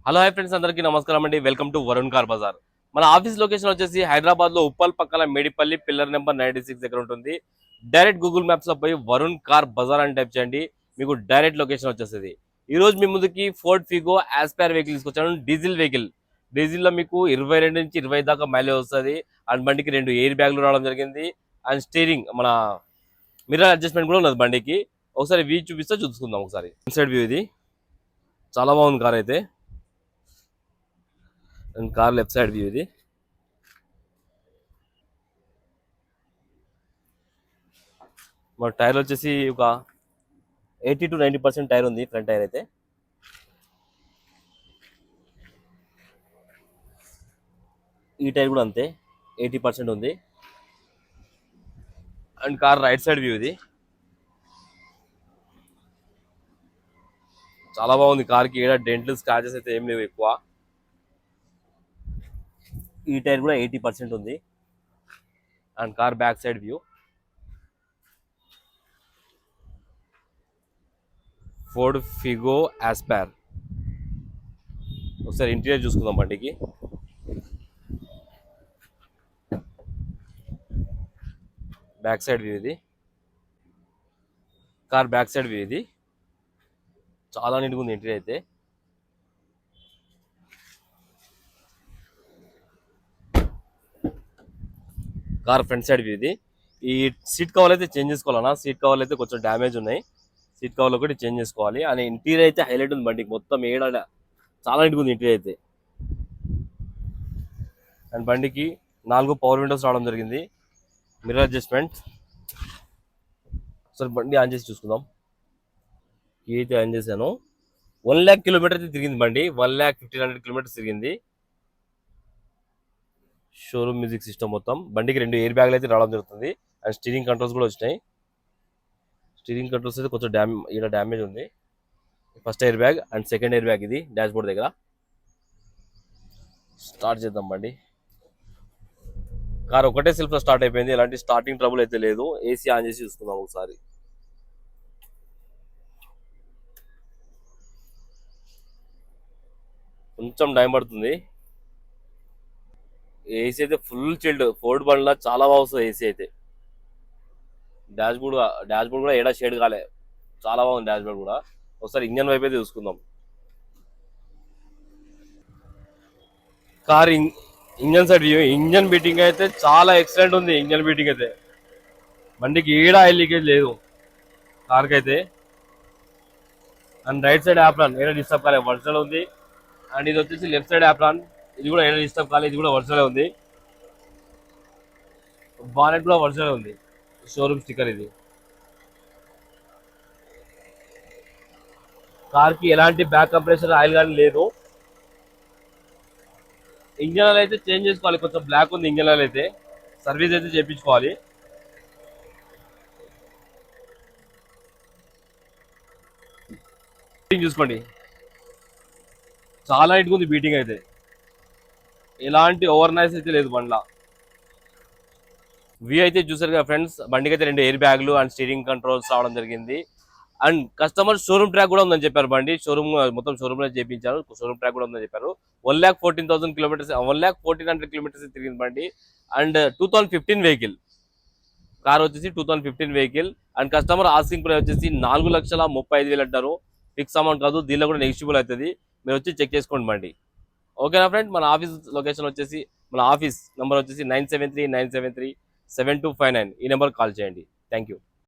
Hello hi friends, అందరికీ నమస్కారం అండి. Welcome to Varun car Bazaar. మన ఆఫీస్ లొకేషన్ వచ్చేసి హైదరాబాద్ లో ఉప్పల్ పక్కన మేడిపల్లి పిల్లర్ నెంబర్ 96 దగ్గర ఉంటుంది. డైరెక్ట్ గూగుల్ మ్యాప్స్ లో పోయి వరుణ్ కార్ బజార్ అని టైప్ చేయండి, మీకు డైరెక్ట్ లొకేషన్ వచ్చేస్తుంది. ఈ రోజు మీ ముందుకి ఫోర్డ్ ఫిగో ఆస్పైర్ వెహికల్ తీసుకొచ్చాను. Diesel vehicle. డీజిల్ లో మీకు 22 నుంచి 20 దాకా మైలేజ్ వస్తుంది. అండ్ బండికి 2 ఎయిర్ బ్యాగ్లు రావడం జరిగింది. అండ్ స్టీరింగ్ మన మిర్రర్ అడ్జస్ట్మెంట్ కూడా ఉన్నది బండికి. ఒకసారి వ్యూ చూపిస్తే చూసుకుందాం. ఒకసారి ఇన్సైడ్ వ్యూ ఇది చాలా బాగుంది కార్ అయితే. And car left side view ఇది. మన టైర్ వచ్చేసి ఒక 80 to 90% టైర్ ఉంది. ఫ్రంట్ టైర్ అయితే ఈ టైర్ కూడా అంతే 80% ఉంది. And car right side view ఇది. చాలా బాగుంది. కార్కి ఏడా డెంటల్ స్క్రాచెస్ అయితే ఏం లేవు ఎక్కువ. ఈ టైర్ కూడా 80% ఉంది. And car back side view. Ford Figo Aspire. ఒకసారి ఇంటీరియర్ చూసుకుందాం బండికి. బ్యాక్ సైడ్ వ్యూ ఇది. కార్ బ్యాక్ సైడ్ వ్యూ ఇది. చాలా నీట్గా ఉంది ఇంటీరియర్ అయితే. కార్ ఫ్రంట్ సైడ్ వ్యూ ఇది. ఈ సీట్ కవర్ అయితే చేంజ్ చేసుకోవాలన్నా. సీట్ కవర్లు అయితే కొంచెం డ్యామేజ్ ఉన్నాయి. సీట్ కవర్లు ఒకటి చేంజ్ చేసుకోవాలి. అని ఇంటీరియర్ అయితే హైలైట్ ఉంది బండికి. మొత్తం ఏడా చాలా నీట్గా ఉంది ఇంటీరియర్ అయితే. అండ్ బండికి 4 పవర్ విండోస్ రావడం జరిగింది. Mirror adjustment. సరే బండి ఆన్ చేసి చూసుకుందాం. కీ అయితే ఆన్ చేశాను. 1 lakh కిలోమీటర్ అయితే తిరిగింది బండి. 1,15,00 కిలోమీటర్స్ తిరిగింది. షోరూమ్ మ్యూజిక్ సిస్టమ్ మొత్తం. బండికి 2 ఎయిర్ బ్యాగ్లు అయితే రావడం జరుగుతుంది. అండ్ స్టీరింగ్ కంట్రోల్స్ కూడా వచ్చినాయి. స్టీరింగ్ కంట్రోల్స్ అయితే కొంచెం డ్యామేజ్ ఉంది. First air bag and second air bag ఇది డాష్ బోర్డ్ దగ్గర. స్టార్ట్ చేద్దాం బండి. కార్ ఒకటే సెల్ఫ్లో స్టార్ట్ అయిపోయింది. ఎలాంటి స్టార్టింగ్ ట్రబుల్ అయితే లేదు. ఏసీ ఆన్ చేసి చూసుకుందాం ఒకసారి. కొంచెం టైం పడుతుంది. ఏసీ అయితే ఫుల్ చిల్డ్. ఫోర్డ్ బండ్లో చాలా బాగా వస్తుంది ఏసీ అయితే. డాష్ బోర్డ్ కూడా ఏడా షేడ్ కాలే. చాలా బాగుంది డాష్ బోర్డ్ కూడా. ఒకసారి ఇంజన్ వైపు అయితే చూసుకుందాం. Car engine side view. Engine beating అయితే చాలా ఎక్సలెంట్ ఉంది. ఇంజన్ బీటింగ్ అయితే బండికి ఏడా ఆయిల్ లీకేజ్ లేదు కార్కి అయితే. అండ్ రైట్ సైడ్ యాప్రాన్ ఏడా డిస్టర్బ్ కాలే, వర్షాలు ఉంది. అండ్ ఇది వచ్చేసి లెఫ్ట్ సైడ్ యాప్రాన్. ఇది కూడా ఏడా డిస్టర్బ్ కాలే, ఇది కూడా వర్షాలే ఉంది. బానెట్ కూడా వర్షాలే ఉంది. షోరూమ్ స్టిక్కర్ ఇది. కార్కి ఎలాంటి బ్యాక్ కంప్రెసర్ ఆయిల్ కానీ లేదు. ఇంజన్ ఆయిల్ అయితే చేంజ్ చేసుకోవాలి. కొంచెం బ్లాక్ ఉంది ఇంజన్ ఆయిల్ అయితే. సర్వీస్ అయితే చేయించుకోవాలి. చూసుకోండి, చాలా నీట్గా ఉంది బీటింగ్ అయితే. ఎలాంటి ఓవర్ నాయిస్ అయితే లేదు బండ్లా. వ్యూ అయితే చూసారు కదా ఫ్రెండ్స్. బండికి అయితే 2 ఎయిర్ బ్యాగ్లు అండ్ స్టీరింగ్ కంట్రోల్స్ రావడం జరిగింది. అండ్ కస్టమర్ షోరూమ్ ట్రాక్ కూడా ఉందని చెప్పారు. బండి షోరూమ్ మొత్తం షోరూమ్ లో చేయించారు. షోరూమ్ ట్రాక్ కూడా ఉందని చెప్పారు. 1,14,000 కిలోమీటర్స్, 1,1400 కిలోమీటర్స్ తిరిగింది బండి. And 2015 vehicle. కార్ వచ్చేసి 2015 vehicle. And customer asking price వచ్చేసి 4,35,000 అంటారు. ఫిక్స్ అమౌంట్ కాదు, దీనిలో కూడా నెగిషియబుల్ అవుతుంది. మీరు వచ్చి చెక్ చేసుకోండి బండి. ఓకేనా ఫ్రెండ్. మన ఆఫీస్ లొకేషన్ వచ్చేసి, మన ఆఫీస్ నెంబర్ వచ్చేసి 973-973-7259. ఈ నెంబర్ కాల్ చేయండి. Thank you.